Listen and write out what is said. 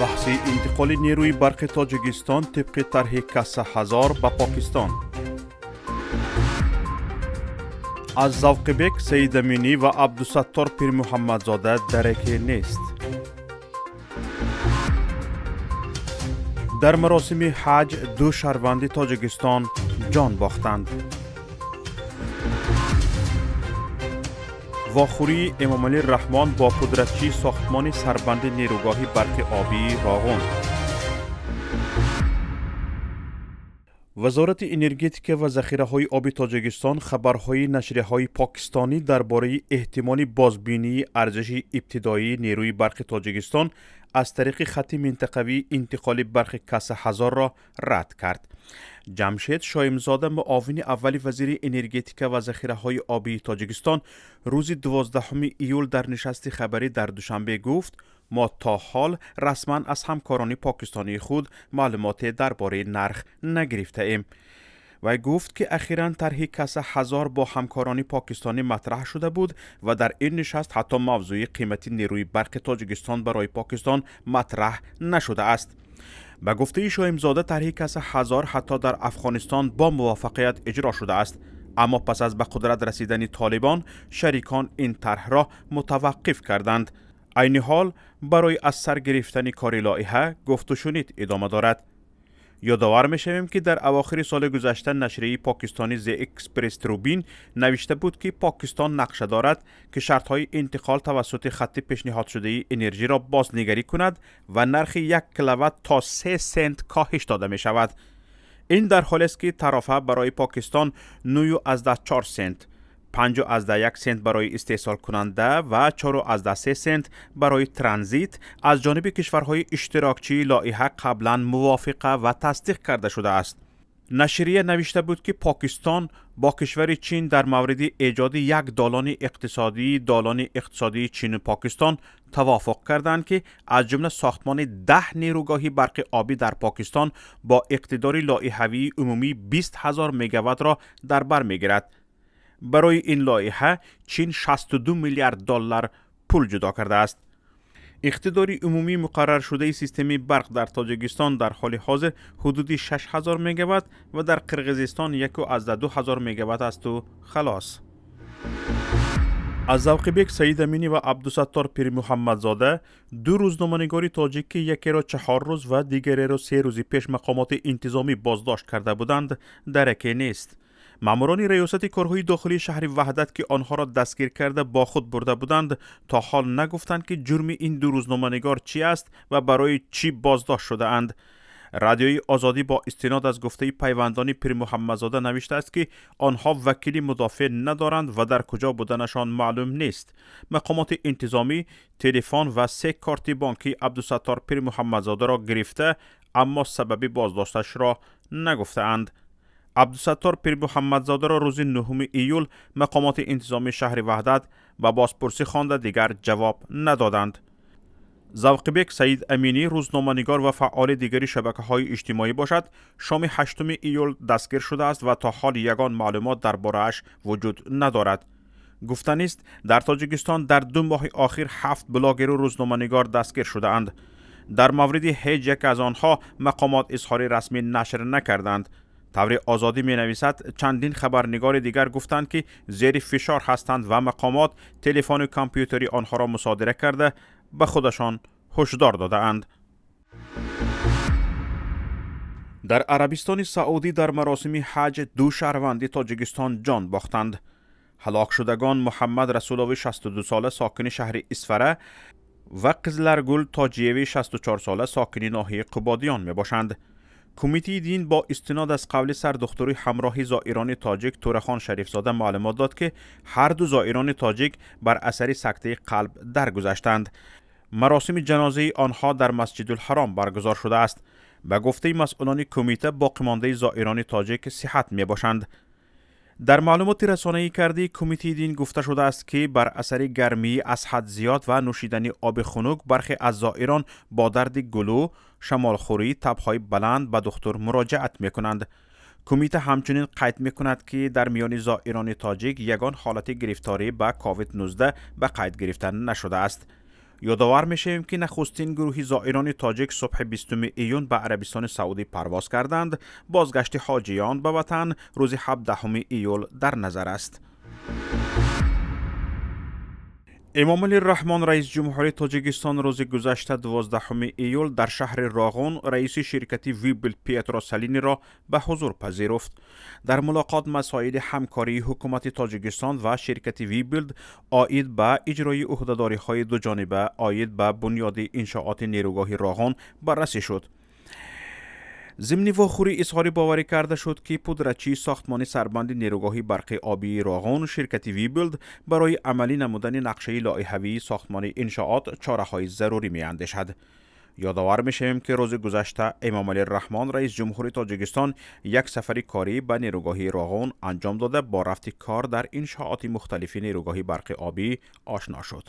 بحث انتقال نیروی برق تاجیکستان طبق طرح کسا هزار به پاکستان. از ذوق بک سید امینی و عبدالستار پیر محمدزاده درک نیست. در مراسم حج دو شهروند تاجیکستان جان باختند. واخوری امام علی رحمان با قدرتچی ساختمان سربند نیروگاهی برق آبی راغون. وزارت انرژتیک و ذخیره‌های آب تاجیکستان خبرهای نشریه‌های پاکستانی درباره احتمال بازبینی ارزش ابتدایی نیروی برق تاجیکستان از طریق خط منطقوی انتقال برق کسا هزار را رد کرد. جمشید شایمزاده معاون اول وزیر انرژتیک و ذخیره‌های آبی تاجیکستان روز 12 ایول در نشست خبری در دوشنبه گفت ما تا حال رسما از همکاران پاکستانی خود معلومات درباره نرخ نگرفته ایم. و گفت که اخیراً طرح کسا هزار با همکاران پاکستانی مطرح شده بود و در این نشست حتی موضوع قیمت نیروی برق تاجیکستان برای پاکستان مطرح نشده است. به گفته شایمزاده طرح کسا هزار حتی در افغانستان با موفقیت اجرا شده است، اما پس از به قدرت رسیدن طالبان شریکان این طرح را متوقف کردند. عین حال برای از سر گرفتن کار لایحه گفت و شنید ادامه دارد. یادآور می‌شویم که در اواخر سال گذشته نشریه پاکستانی زی اکسپرس تروبین نوشته بود که پاکستان نقشه دارد که شرط‌های انتقال توسط خط پیشنهاد شده انرژی را بازنگری کند و نرخ 1 کیلووات تا 3 سنت کاهش داده می شود. این در حالی است که طرفه برای پاکستان 9.4 سنت، 5.1 سنت برای استحصال کننده و 4.3 سنت برای ترانزیت از جانب کشورهای اشتراکچی لایحه قبلا موافقه و تصدیق کرده شده است. نشریه نوشته بود که پاکستان با کشور چین در مورد ایجاد یک دالان اقتصادی چین و پاکستان توافق کردند که از جمله ساختمان 10 نیروگاهی برق آبی در پاکستان با اقتدار لایحه‌ای عمومی 20,000 مگاوات را در بر می‌گیرد. برای این لایحه چین 62 میلیارد دلار پول جدا کرده است. اقتدار عمومی مقرر شده سیستم برق در تاجیکستان در حال حاضر حدود 6,000 مگاوات و در قرقیزستان 1.2,000 مگاوات است و خلاص. از ذوق بک سید امینی و عبدالستار پیر محمدزاده دو روزنامه‌نگار تاجیک که یکی را 4 روز و دیگری را 3 روز پیش مقامات انتظامی بازداشت کرده بودند درک نیست. ماموران ریاست کارهای داخلی شهر وحدت که آنها را دستگیر کرده با خود برده بودند تا حال نگفتند که جرم این دو روزنامه‌نگار چی است و برای چی بازداشت شده اند. رادیوی آزادی با استناد از گفته پیوندان پیر محمدزاده نوشته است که آنها وکیل مدافع ندارند و در کجا بودنشان معلوم نیست. مقامات انتظامی تلفن و 3 کارت بانکی عبدالستار پیر محمدزاده را گرفته اما سبب بازداشتش را نگفتند. عبدالستار پیر محمدزاده را روز 9 ایول مقامات انتظامی شهر وحدت و بازپرسی خوانده دیگر جواب ندادند. ذوق بک سید امینی روزنامه‌نگار و فعال دیگری شبکه‌های اجتماعی باشد شام 8 ایول دستگیر شده است و تا حال یگان معلومات درباره‌اش وجود ندارد. گفتنی است در تاجیکستان در 2 ماه اخیر 7 بلاگر و روزنامه‌نگار دستگیر شده اند. در مورد هیچ یک از آنها مقامات اظهار رسمی نشر نکردند. طور آزادی می نویسد چندین خبرنگار دیگر گفتند که زیر فشار هستند و مقامات تلفن و کامپیوتری آنها را مصادره کرده به خودشان هشدار داده اند. در عربستان سعودی در مراسم حج دو شهروند تاجیکستان جان باختند. هلاک شدگان محمد رسولوی 62 ساله ساکن شهر اسفره و قزلرگل تاجیوی 64 ساله ساکن ناحیه قبادیان می باشند. کمیته دین با استناد از قول سردختوری همراه زائران تاجیک تورخان شریفزاده معلومات داد که هر دو زائران تاجیک بر اثر سکته قلب درگذشتند. مراسم جنازه آنها در مسجد الحرام برگزار شده است. به گفته مسئولان کمیته باقی مانده زائران تاجیک صحت می باشند. در معلومات رسانه‌ای کرده کمیته دین گفته شده است که بر اثر گرمی از حد زیاد و نوشیدن آب خنک برخی از زائران با درد گلو، شمالخوری، تب‌های بلند به دکتر مراجعت می‌کنند. کمیته همچنین قید می‌کند که در میان زائران تاجیک یگان حالت گرفتاری به کووید 19 به قید گرفتن نشده است. یادآور میشیم که نخستین گروهی زائران تاجیک صبح 20 ایون به عربستان سعودی پرواز کردند. بازگشت حاجیان به وطن روز 17 ایول در نظر است. امام علی الرحمن رئیس جمهوری تاجیکستان روز گذشته 12 ایول در شهر راغون رئیس شرکت ویبل پیترو سالینی را به حضور پذیرفت. در ملاقات مسائل همکاری حکومت تاجیکستان و شرکت ویبلد آید به اجرای عهدهداری‌های دو جانبه آید به بنیاد انشاءات نیروگاه راغون بررسی شد. ضمن واخوری اظهار باوری کرده شد که پدرچی ساختمان سربند نیروگاه برق آبی راغون شرکت ویبلد برای عملی نمودن نقشه لایحه‌ای ساختمان انشاءات چاره‌های ضروری می‌اندیشد. یادآور می‌شویم که روز گذشته امام علی الرحمن رئیس جمهوری تاجیکستان یک سفر کاری به نیروگاه راغون انجام داده با رفت کار در انشاءات مختلف نیروگاه برق آبی آشنا شد.